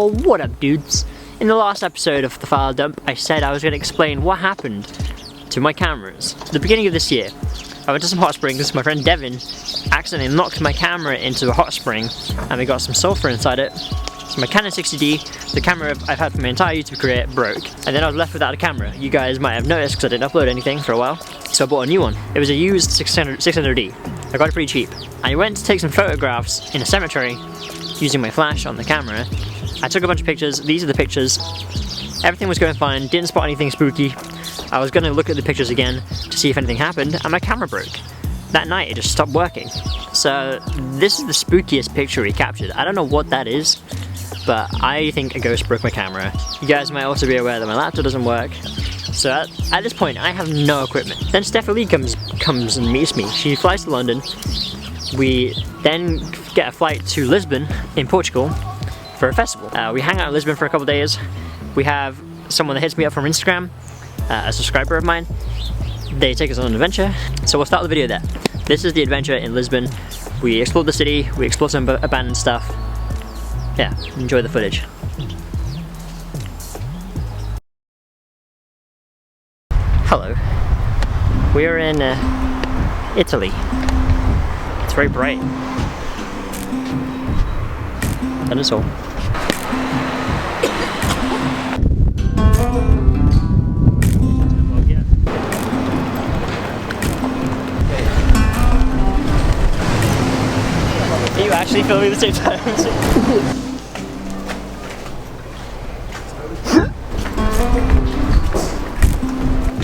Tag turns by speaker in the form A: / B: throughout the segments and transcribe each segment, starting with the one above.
A: Yo, what up dudes? In the last episode of the file dump, I said I was going to explain what happened to my cameras. At the beginning of this year, I went to some hot springs. My friend Devin accidentally knocked my camera into a hot spring and we got some sulfur inside it. So my Canon 60D, the camera I've had for my entire YouTube career, broke. And then I was left without a camera. You guys might have noticed because I didn't upload anything for a while. So I bought a new one. It was a used 600D. I got it pretty cheap. I went to take some photographs in a cemetery using my flash on the camera. I took a bunch of pictures. These are the pictures. Everything was going fine, didn't spot anything spooky. I was going to look at the pictures again to see if anything happened, and my camera broke. That night it just stopped working. So this is the spookiest picture we captured. I don't know what that is, but I think a ghost broke my camera. You guys might also be aware that my laptop doesn't work. So at this point I have no equipment. Then Stephi Lee comes and meets me. She flies to London. We then get a flight to Lisbon in Portugal for a festival. We hang out in Lisbon for a couple days. We have someone that hits me up from Instagram, a subscriber of mine. They take us on an adventure. So we'll start the video there. This is the adventure in Lisbon. We explored the city, we explored some abandoned stuff. Yeah, enjoy the footage. Hello. We are in Italy. It's very bright. That is all. Are you actually filming at the same time?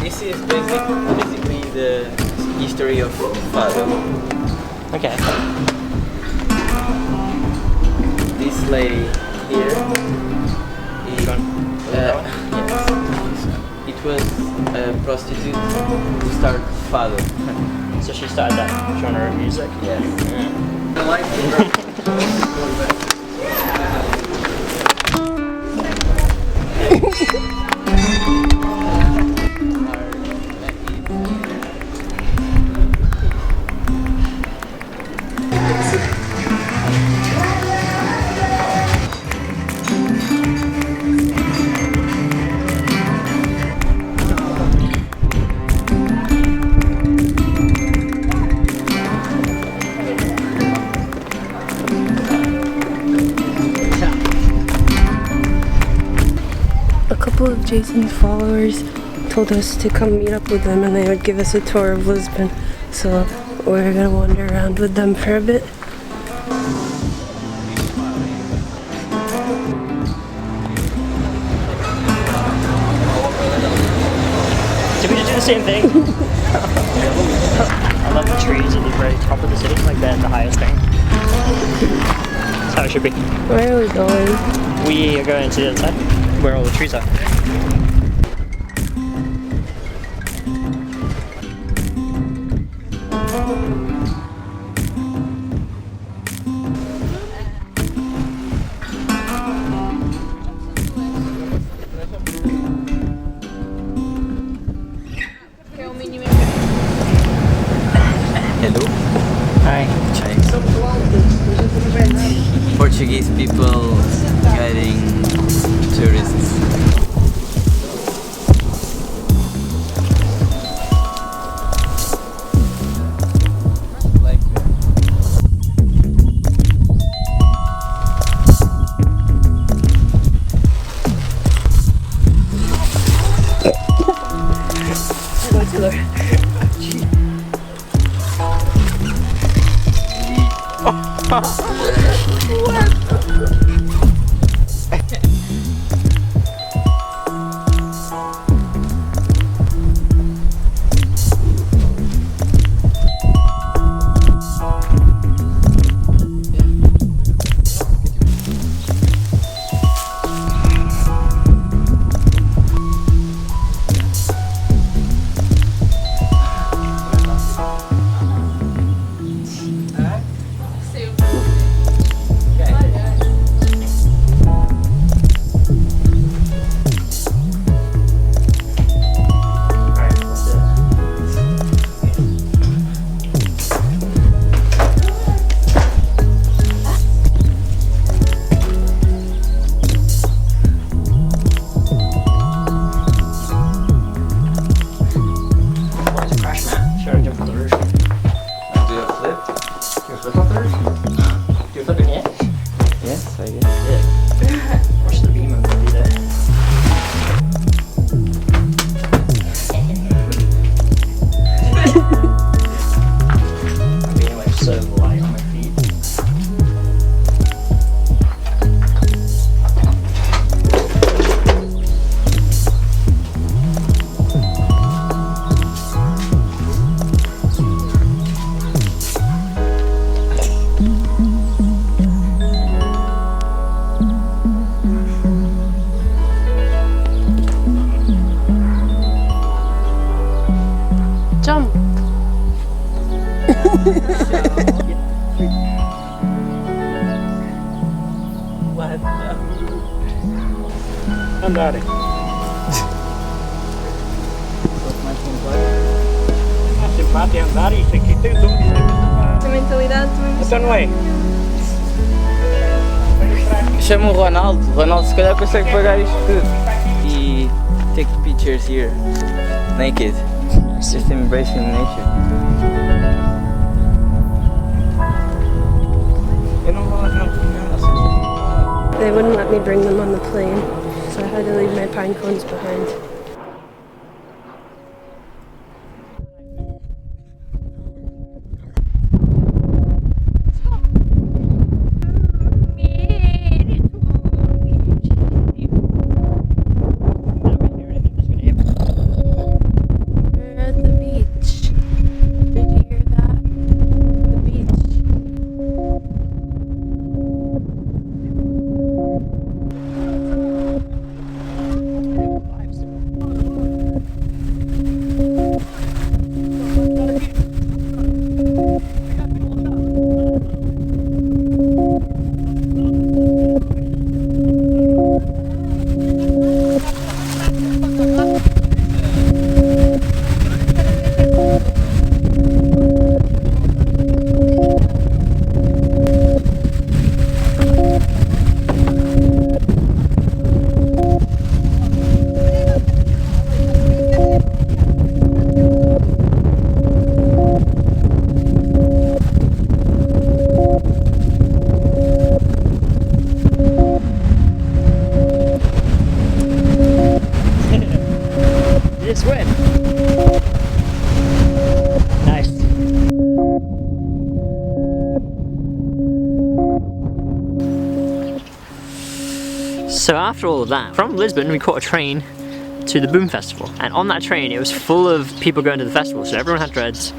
B: This is basically the history of Fado.
A: Okay.
B: This lady here is, it was a prostitute who started Fado.
A: So she started that genre of music?
B: Yes.
C: Of Jason's followers told us to come meet up with them and they would give us a tour of Lisbon, so we're gonna wander around with them for a bit.
A: Did we just do the same thing? I love the trees at the very top of the city, like they're the highest thing. That's how it should be.
C: Where are we going?
A: We are going to the other side, where all the trees are.
B: Hello.
A: Hi.
B: Portuguese people guiding tourists.
A: Watch the beam over there. Being like so light on my feet.
C: Jump!
D: Andare. Simpatico andare, sei che tu
C: Mentalidade também.
D: então não é?
B: Chama o Ronaldo. O Ronaldo se calhar consegue pagar isto tudo. E take pictures here. Naked. Just embracing nature.
D: Eu não vou, não.
C: They wouldn't let me bring them on the plane, so I had to leave my pine cones behind. We're at the beach. Did you hear that? The beach.
A: Did it swim? Nice. So after all of that, from Lisbon we caught a train to the Boom Festival, and on that train it was full of people going to the festival, so everyone had dreads,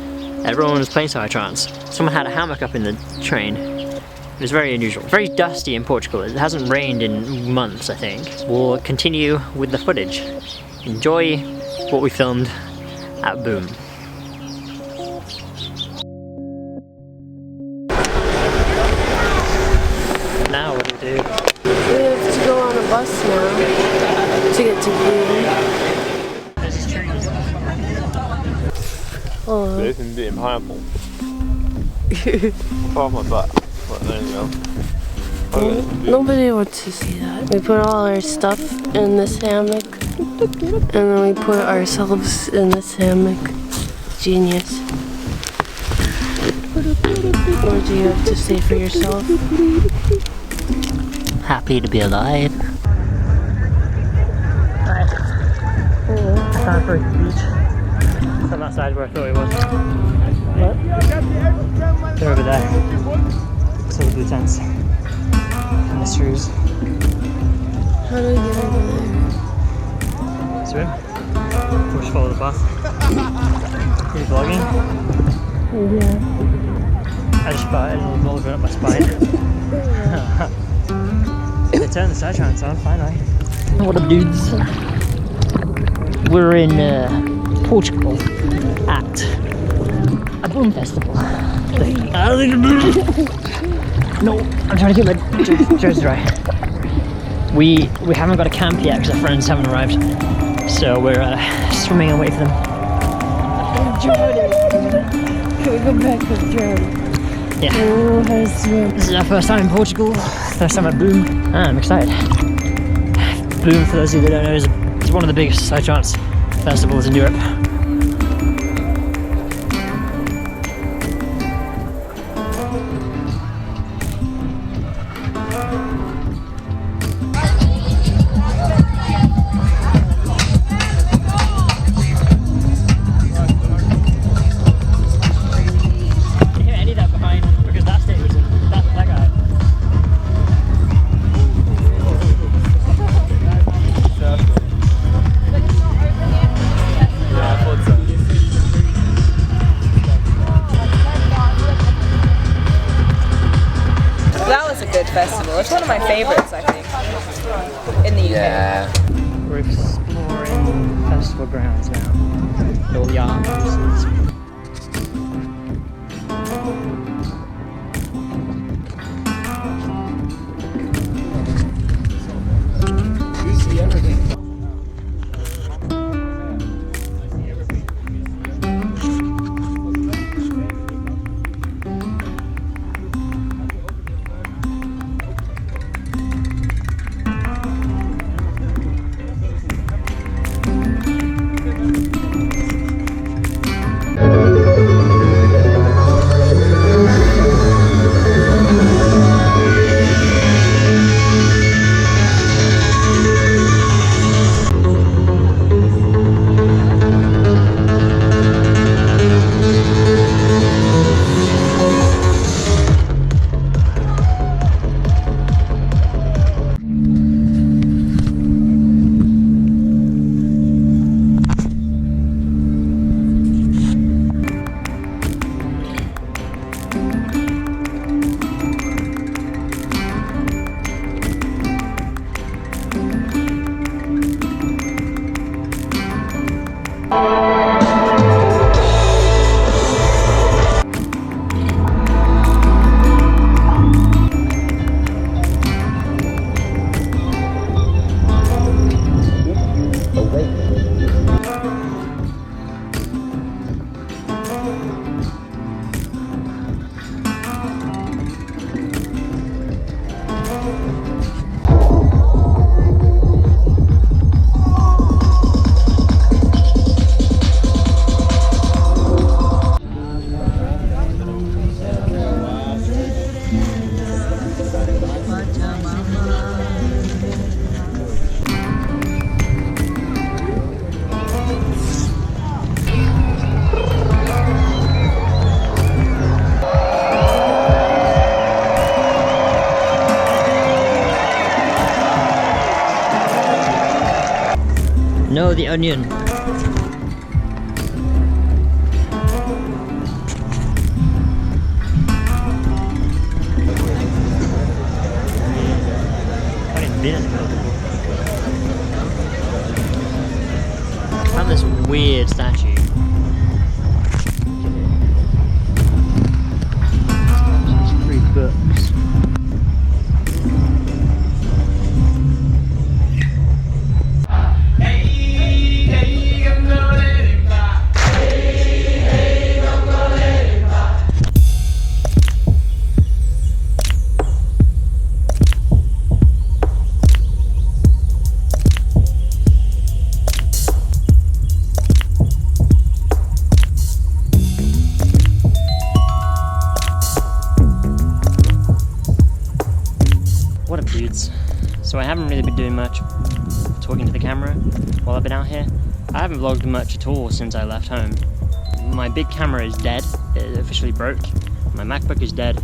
A: everyone was playing psytrance, someone had a hammock up in the train. It was very unusual. Very dusty in Portugal. It hasn't rained in months, I think. We'll continue with the footage. Enjoy what we filmed at Boom. Now what do we do?
C: We have to go on a bus now to get to Boom.
A: There's this tree.
C: Oh,
D: This is being pineapple. Off my butt. What, there you go.
C: nobody wants to see that. We put all our stuff in this hammock, and then we put ourselves in this hammock. Genius. What do you have to say for yourself?
A: Happy to be alive. I found First Beach. It's on that side where I thought it was. What? They're over there. So the blue tents. And the screws.
C: How do we get over there?
A: Swim. Or just follow the path. Are you vlogging?
C: Yeah.
A: I just got a little ball going up my spine. They turned the sidetrans on finally. What up, dudes? We're in Portugal at a Boom Festival. No, I'm trying to get my jersey dry. We haven't got a camp yet because our friends haven't arrived, so we're swimming and waiting for them.
C: Can we go back with Jordan?
A: Yeah.
C: Oh, how to swim.
A: This is our first time in Portugal, first time at Boom. I'm excited. Boom, for those of you that don't know, is one of the biggest psytrance festivals in Europe.
E: my favorites, I think, in the UK.
B: Yeah.
A: We're exploring festival grounds now. Little yacht races.
B: You see everything.
A: No, the onion. I found this weird statue. These 3 books. What up, dudes? So I haven't really been doing much talking to the camera while I've been out here. I haven't vlogged much at all since I left home. My big camera is dead. It officially broke. My MacBook is dead.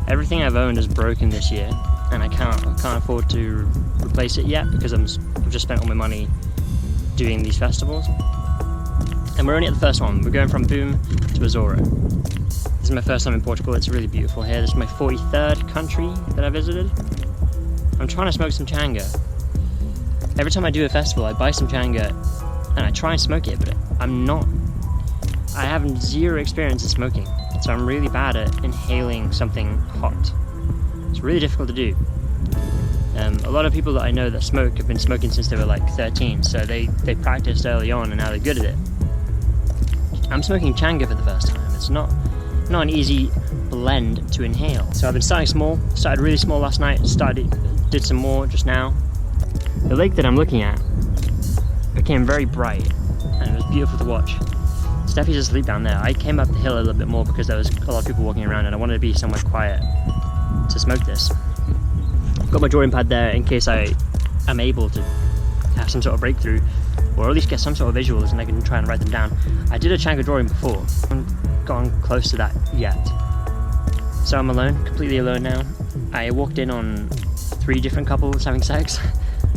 A: Everything I've owned is broken this year, and I can't afford to replace it yet because I've just spent all my money doing these festivals. And we're only at the first one. We're going from Boom to Azora. This is my first time in Portugal. It's really beautiful here. This is my 43rd country that I visited. I'm trying to smoke some changa. Every time I do a festival, I buy some changa and I try and smoke it, but I have zero experience in smoking. So I'm really bad at inhaling something hot. It's really difficult to do. A lot of people that I know that smoke have been smoking since they were like 13, so they practiced early on and now they're good at it. I'm smoking changa for the first time. It's not an easy blend to inhale. So I've been starting small, started really small last night, did some more just now. The lake that I'm looking at became very bright and it was beautiful to watch. Stephi's asleep down there. I came up the hill a little bit more because there was a lot of people walking around and I wanted to be somewhere quiet to smoke this. Got my drawing pad there in case I am able to have some sort of breakthrough or at least get some sort of visuals and I can try and write them down. I did a changa drawing before. I haven't gone close to that yet. So I'm alone, completely alone now. I walked in on 3 different couples having sex.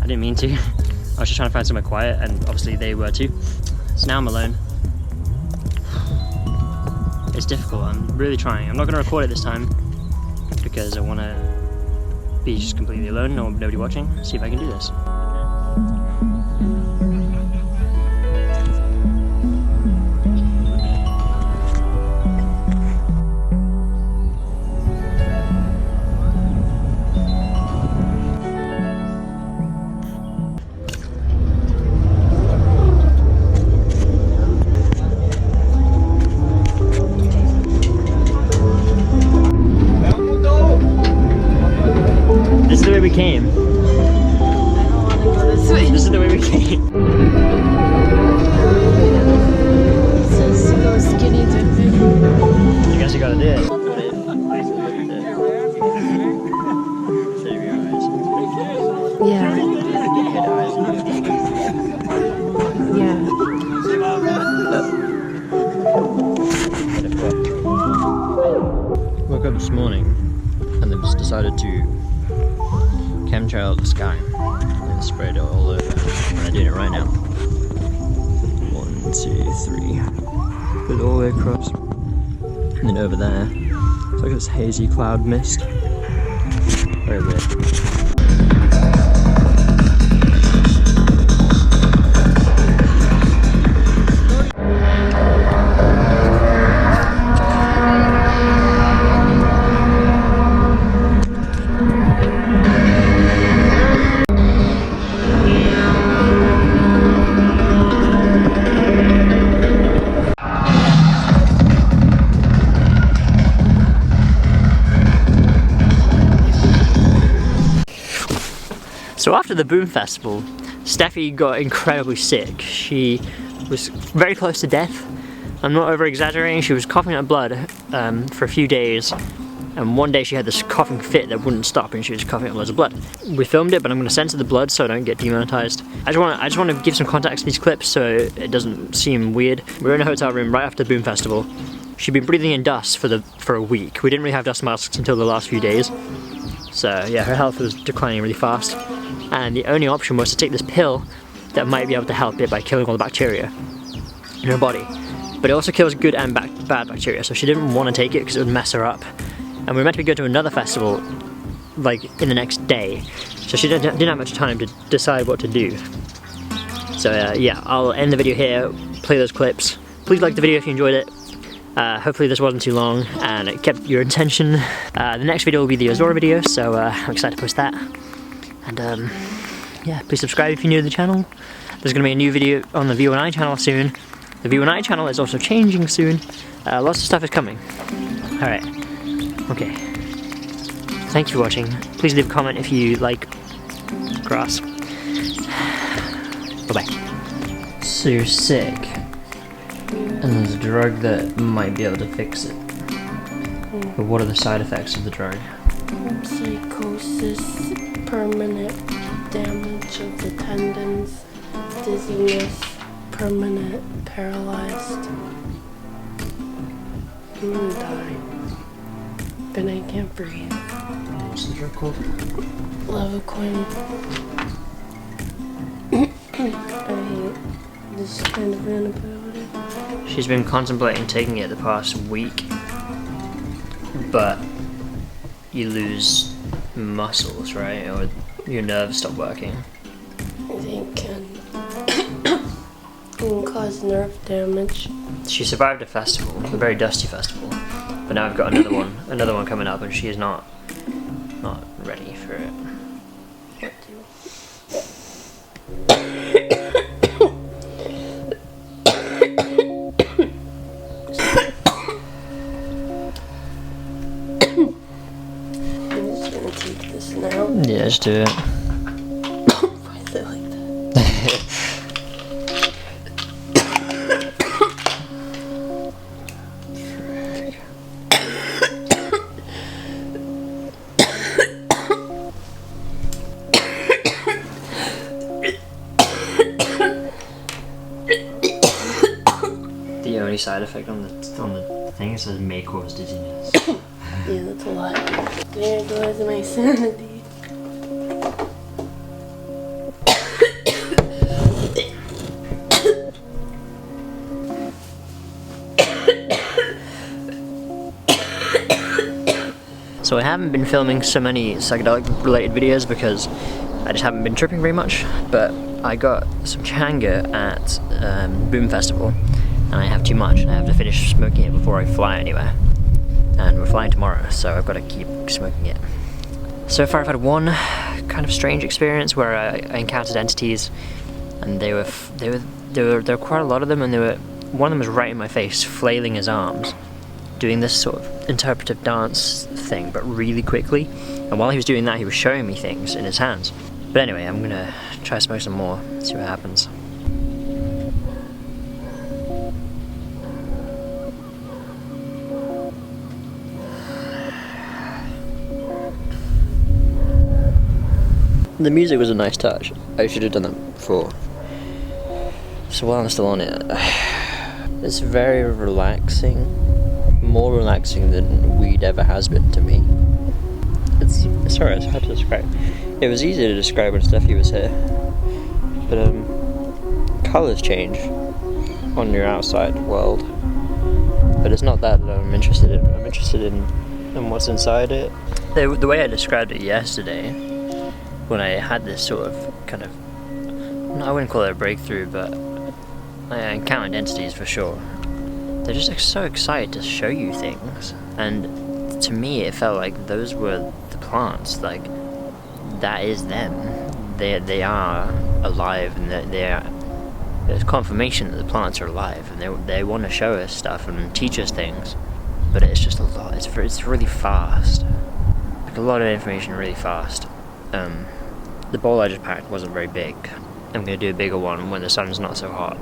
A: I didn't mean to. I was just trying to find somewhere quiet and obviously they were too. So now I'm alone. It's difficult, I'm really trying. I'm not going to record it this time because I want to be just completely alone, nobody watching. See if I can do this. This is the way we came.
C: I don't want to go this way.
A: This is the way we came.
C: It says go skinny dipping.
A: I guess you gotta do it.
C: Yeah. Yeah.
A: Woke up this morning and they've just decided to chemtrail the sky and sprayed it all over. And they're doing it right now. 1, 2, 3. Put it all the way across. And then over there, it's like this hazy cloud mist. Very weird. So after the Boom Festival, Steffi got incredibly sick. She was very close to death. I'm not over exaggerating, she was coughing up blood for a few days. And one day she had this coughing fit that wouldn't stop and she was coughing up loads of blood. We filmed it, but I'm going to censor the blood so I don't get demonetized. I just want to give some context to these clips so it doesn't seem weird. We were in a hotel room right after the Boom Festival. She'd been breathing in dust for a week. We didn't really have dust masks until the last few days. So yeah, her health was declining really fast. And the only option was to take this pill that might be able to help it by killing all the bacteria in her body. But it also kills good and bad bacteria, so she didn't want to take it because it would mess her up. And we were meant to be going to another festival like in the next day, so she didn't have much time to decide what to do. So yeah, I'll end the video here, play those clips. Please like the video if you enjoyed it. Hopefully this wasn't too long and it kept your attention. The next video will be the Azora video, so I'm excited to post that. And yeah, please subscribe if you're new to the channel. There's going to be a new video on the V1I channel soon. The V1I channel is also changing soon. Lots of stuff is coming. Alright, okay. Thank you for watching. Please leave a comment if you like grass. Bye-bye. So you're sick, and there's a drug that might be able to fix it. But what are the side effects of the drug?
C: Psychosis, permanent damage of the tendons, dizziness, permanent paralyzed. I'm gonna die. But I can't breathe.
A: What's the drug called?
C: Levaquin. I hate this kind of antibiotic.
A: She's been contemplating taking it the past week, but you lose muscles, right? Or your nerves stop working.
C: I think can cause nerve damage.
A: She survived a festival, a very dusty festival, but now I've got another one coming up, and she is not ready for it.
C: What do you... I'm just gonna take this now.
A: Yeah, just do it.
C: Why is it like that?
A: The only side effect on the thing says may cause dizziness.
C: Yeah, that's a lot. There goes my sanity.
A: So I haven't been filming so many psychedelic related videos because I just haven't been tripping very much, but I got some changa at Boom Festival and I have too much and I have to finish smoking it before I fly anywhere. And we're flying tomorrow, so I've got to keep smoking it. So far I've had one kind of strange experience where I encountered entities, and there were quite a lot of them, and one of them was right in my face, flailing his arms, doing this sort of interpretive dance thing, but really quickly. And while he was doing that, he was showing me things in his hands. But anyway, I'm gonna try to smoke some more, see what happens. The music was a nice touch. I should have done that before. So while I'm still on it, it's very relaxing. More relaxing than weed ever has been to me. It's hard to describe. It was easy to describe when Steffi was here. But colours change on your outside world. But it's not that I'm interested in. I'm interested in what's inside it. The way I described it yesterday, when I had this sort of kind of, I wouldn't call it a breakthrough, but I encountered entities for sure. They're just like so excited to show you things, and to me it felt like those were the plants. Like, that is them. They are alive, and there's confirmation that the plants are alive, and they want to show us stuff and teach us things. But it's just a lot. It's really fast. Like, a lot of information really fast. The bowl I just packed wasn't very big. I'm going to do a bigger one when the sun's not so hot.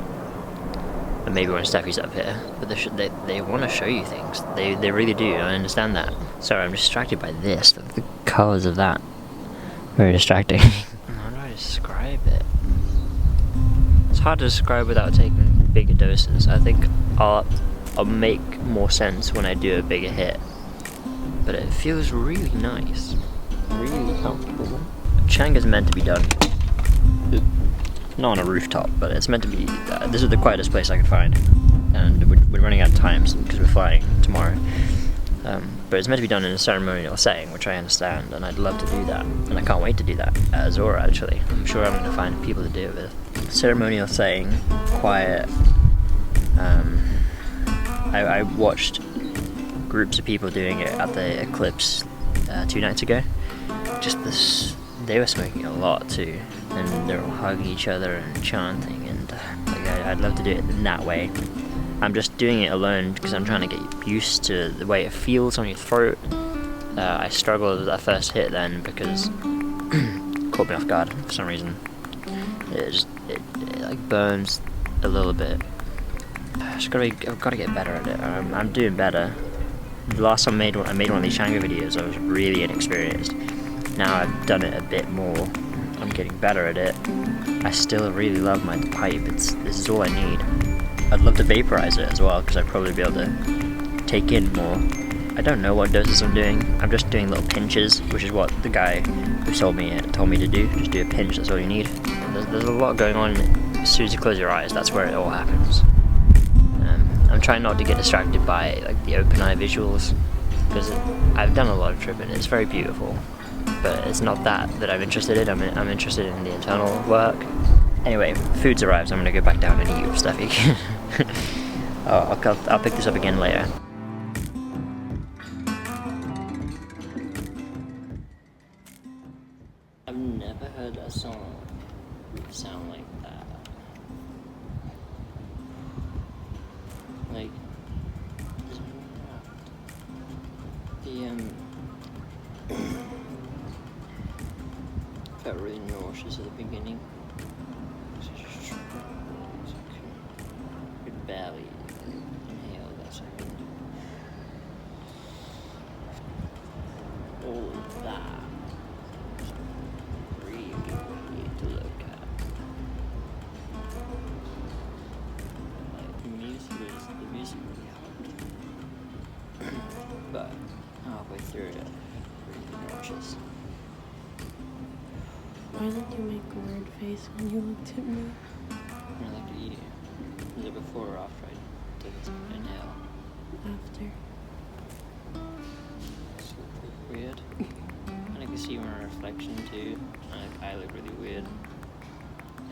A: And maybe when Steffi's up here. But they want to show you things. They really do, I understand that. Sorry, I'm distracted by this. The colours of that. Very distracting. How do I describe it? It's hard to describe without taking bigger doses. I think I'll make more sense when I do a bigger hit. But it feels really nice. Really comfortable. Changa's meant to be done, not on a rooftop, but it's meant to be, this is the quietest place I could find, and we're running out of time because we're flying tomorrow, but it's meant to be done in a ceremonial setting, which I understand, and I'd love to do that, and I can't wait to do that, as Zora actually. I'm sure I'm going to find people to do it with. Ceremonial setting, quiet. I watched groups of people doing it at the Eclipse 2 nights ago. Just this, they were smoking a lot too, and they were all hugging each other and chanting, and like, I'd love to do it in that way. I'm just doing it alone because I'm trying to get used to the way it feels on your throat. I struggled with that first hit then because it caught me off guard for some reason. It like burns a little bit. I've got to get better at it. I'm doing better. The last time I made one of these Changa videos, I was really inexperienced. Now I've done it a bit more. I'm getting better at it. I still really love my pipe. This is all I need. I'd love to vaporize it as well because I'd probably be able to take in more. I don't know what doses I'm doing. I'm just doing little pinches, which is what the guy who told me to do. Just do a pinch. That's all you need. There's a lot going on. As soon as you close your eyes, that's where it all happens. I'm trying not to get distracted by like the open eye visuals because I've done a lot of tripping. It's very beautiful, but it's not that I'm interested in. I'm interested in the internal work. Anyway, food's arrived, so I'm gonna go back down and eat with Steffi. I'll pick this up again later. I've never heard a song sound like that. Like, felt really nauseous at the beginning. I could barely inhale that second. All of that was really weird to look at. Like, the music really helped. But halfway through it, really nauseous.
C: Why did you make a weird face when you looked at me?
A: When I looked at you, was it before or after I took an inhale?
C: After.
A: So cool. weird. And I can see my reflection too. And I look really weird.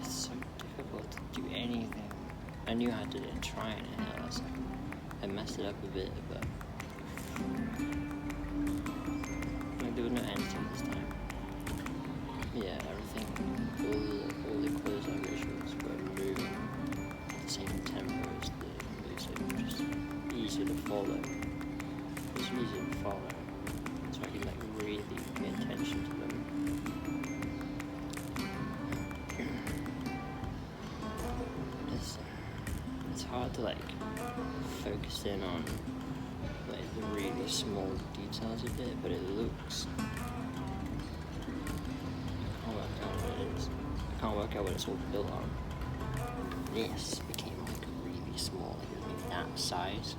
A: It's so difficult to do anything. I knew I didn't try anything else. I messed it up a bit, but like, there was no editing this time. Yeah, everything, all the clothes I visuals were moving at the same tempo as the music, just easy to follow. It's easy to follow, so I can like really pay attention to them. It's hard to like focus in on like the really small details of it, but it looks. I can't work out what it's all built on. This became like really small, like that size.